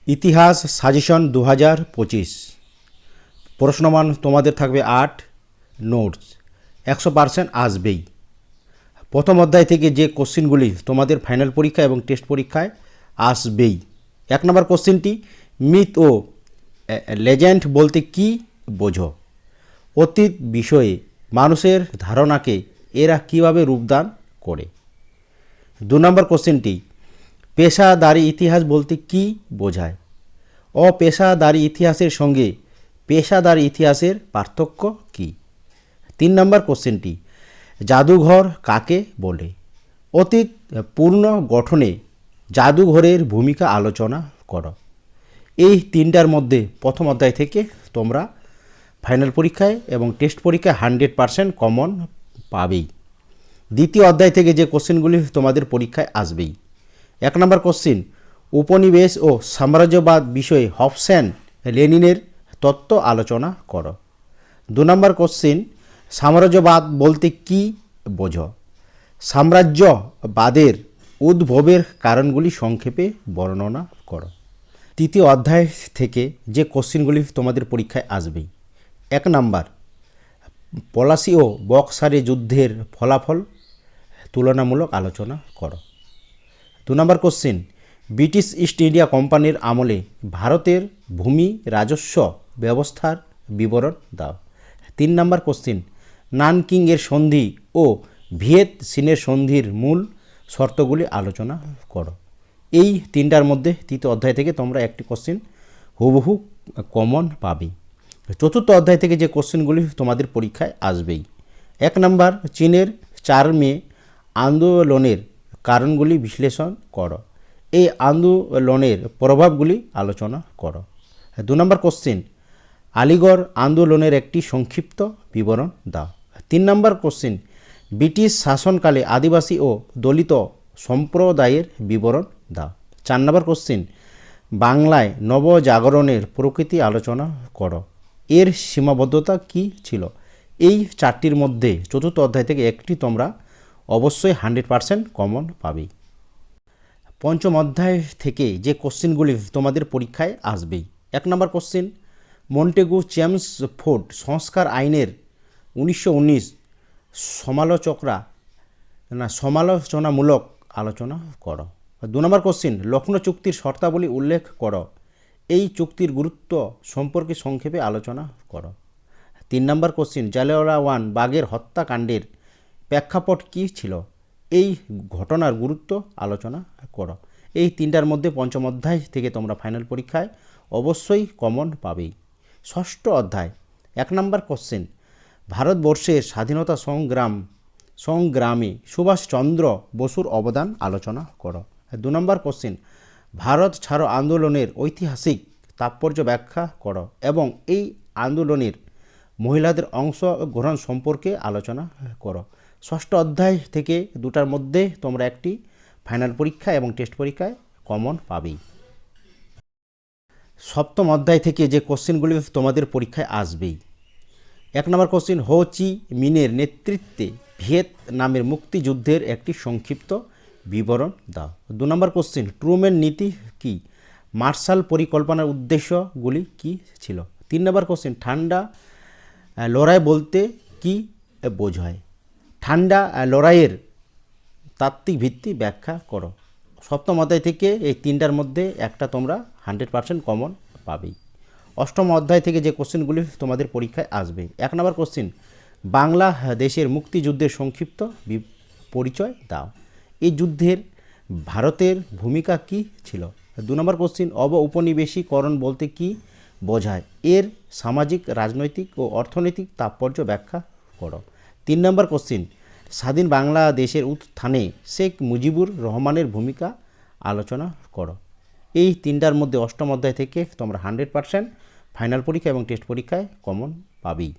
ইতিহাস সাজেশন 2025 প্রশ্নমান তোমাদের থাকবে 8, নোটস 100% আসবেই। প্রথম অধ্যায় থেকে যে কোশ্চেনগুলি তোমাদের ফাইনাল পরীক্ষা এবং টেস্ট পরীক্ষায় আসবেই। 1 নম্বর কোশ্চেনটি, মিথ ও লেজেন্ড বলতে কি বোঝো? অতীত বিষয়ে মানুষের ধারণাকে এরা কিভাবে রূপদান করে? 2 নম্বর কোশ্চেনটি, পেশাদারি ইতিহাস বলতে কি বোঝায়? অপেশাদারি ইতিহাসের সঙ্গে পেশাদারি ইতিহাসের পার্থক্য কী? 3 নম্বর কোশ্চেনটি, জাদুঘর কাকে বলে? অতীত পুনর্গঠনে জাদুঘরের ভূমিকা আলোচনা করো। এই 3টার মধ্যে প্রথম অধ্যায় থেকে তোমরা ফাইনাল পরীক্ষায় এবং টেস্ট পরীক্ষায় 100% কমন পাবেই। দ্বিতীয় অধ্যায় থেকে যে কোশ্চেনগুলি তোমাদের পরীক্ষায় আসবেই। 1 নম্বর কোশ্চেন, উপনিবেশ ও সাম্রাজ্যবাদ বিষয়ে হবস অ্যান্ড লেনিনের তত্ত্ব আলোচনা করো। 2 নম্বর কোশ্চেন, সাম্রাজ্যবাদ বলতে কি বোঝো? সাম্রাজ্যবাদের উদ্ভবের কারণগুলি সংক্ষেপে বর্ণনা করো। তৃতীয় অধ্যায় থেকে যে কোশ্চেনগুলি তোমাদের পরীক্ষায় আসবেই। 1 নাম্বার, পলাশী ও বক্সারে যুদ্ধের ফলাফল তুলনামূলক আলোচনা করো। 2 নম্বর কোশ্চেন, ব্রিটিশ ইস্ট ইন্ডিয়া কোম্পানির আমলে ভারতের ভূমি রাজস্ব ব্যবস্থার বিবরণ দাও। 3 নম্বর কোশ্চেন, নানকিংয়ের সন্ধি ও ভিয়েত সিনের সন্ধির মূল শর্তগুলি আলোচনা করো। এই 3টার মধ্যে তৃতীয় অধ্যায় থেকে তোমরা একটি কোশ্চেন হুবহু কমন পাবে। চতুর্থ অধ্যায় থেকে যে কোশ্চেনগুলি তোমাদের পরীক্ষায় আসবেই। 1 নম্বর, চীনের 4 মে আন্দোলনের কারণগুলি বিশ্লেষণ করো। এই আন্দোলনের প্রভাবগুলি আলোচনা করো। 2 নম্বর কোশ্চেন, আলিগড় আন্দোলনের একটি সংক্ষিপ্ত বিবরণ দাও। 3 নম্বর কোশ্চেন, ব্রিটিশ শাসনকালে আদিবাসী ও দলিত সম্প্রদায়ের বিবরণ দাও। 4 নম্বর কোশ্চেন, বাংলায় নবজাগরণের প্রকৃতি আলোচনা করো। এর সীমাবদ্ধতা কি ছিল? এই 4টির মধ্যে চতুর্থ অধ্যায় থেকে একটি তোমরা অবশ্যই 100% কমন পাবেই। পঞ্চম অধ্যায় থেকে যে কোশ্চেনগুলি তোমাদের পরীক্ষায় আসবেই। 1 নম্বর কোশ্চেন, মন্টেগু চেমসফোর্ড সংস্কার আইনের 1919 সমালোচনামূলক আলোচনা করো। 2 নম্বর কোশ্চেন, লখনৌ চুক্তির শর্তাবলী উল্লেখ করো। এই চুক্তির গুরুত্ব সম্পর্কে সংক্ষেপে আলোচনা করো। 3 নম্বর কোশ্চেন, জালিয়ানওয়ালা বাগের হত্যাকাণ্ডের প্রেক্ষাপট কী ছিল? এই ঘটনার গুরুত্ব আলোচনা করো। এই 3টার মধ্যে পঞ্চম অধ্যায় থেকে তোমরা ফাইনাল পরীক্ষায় অবশ্যই কমন পাবেই। ষষ্ঠ অধ্যায়, 1 নম্বর কোশ্চেন, ভারতবর্ষের স্বাধীনতা সংগ্রামে সুভাষচন্দ্র বসুর অবদান আলোচনা করো। 2 নম্বর কোশ্চেন, ভারত ছাড়ো আন্দোলনের ঐতিহাসিক তাৎপর্য ব্যাখ্যা করো এবং এই আন্দোলনের মহিলাদের অংশগ্রহণ সম্পর্কে আলোচনা করো। ষষ্ঠ অধ্যায় থেকে 2টার মধ্যে তোমরা একটি ফাইনাল পরীক্ষা এবং টেস্ট পরীক্ষায় কমন পাবেই। সপ্তম অধ্যায় থেকে যে কোশ্চেনগুলি তোমাদের পরীক্ষায় আসবেই। 1 নম্বর কোশ্চেন, হো চি মিনের নেতৃত্বে ভিয়েতনামের মুক্তিযুদ্ধের একটি সংক্ষিপ্ত বিবরণ দাও। 2 নম্বর কোশ্চেন, ট্রুম্যান নীতি কি? মার্শাল পরিকল্পনার উদ্দেশ্যগুলি কি ছিল? 3 নম্বর কোশ্চেন, ঠান্ডা লড়াই বলতে কি বোঝায়? ঠান্ডা লড়াইয়ের তাত্ত্বিক ভিত্তি ব্যাখ্যা করো। সপ্তম অধ্যায় থেকে এই 3টার মধ্যে একটা তোমরা 100% কমন পাবেই। অষ্টম অধ্যায় থেকে যে কোশ্চেনগুলি তোমাদের পরীক্ষায় আসবে। 1 নম্বর কোশ্চেন, বাংলাদেশের মুক্তিযুদ্ধের সংক্ষিপ্ত পরিচয় দাও। এই যুদ্ধের ভারতের ভূমিকা কি ছিল? 2 নম্বর কোশ্চেন, উপনিবেশীকরণ বলতে কি বোঝায়? এর সামাজিক, রাজনৈতিক ও অর্থনৈতিক তাৎপর্য ব্যাখ্যা করো। 3 নম্বর কোশ্চেন, স্বাধীন বাংলাদেশের উত্থানে শেখ মুজিবুর রহমানের ভূমিকা আলোচনা করো। এই 3টার মধ্যে অষ্টম অধ্যায় থেকে তোমরা 100% ফাইনাল পরীক্ষা এবং টেস্ট পরীক্ষায় কমন পাবেই।